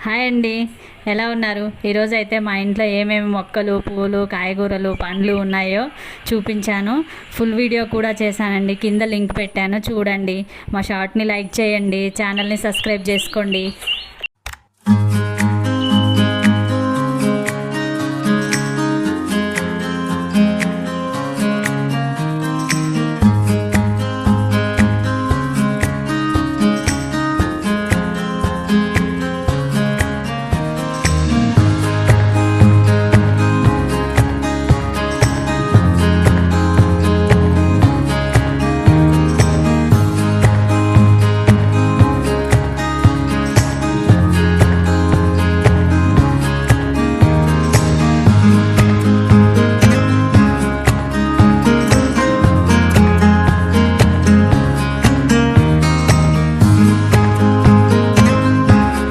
Hi అండి, ఎలా ఉన్నారు? ఈరోజు అయితే మా ఇంట్లో ఏమేమి మొక్కలు, పూలు, కాయగూరలు, పండ్లు ఉన్నాయో చూపించాను. ఫుల్ వీడియో కూడా చేశానండి, కింద లింక్ పెట్టాను చూడండి. మా షార్ట్ని లైక్ చేయండి, ఛానల్ని సబ్స్క్రైబ్ చేసుకోండి.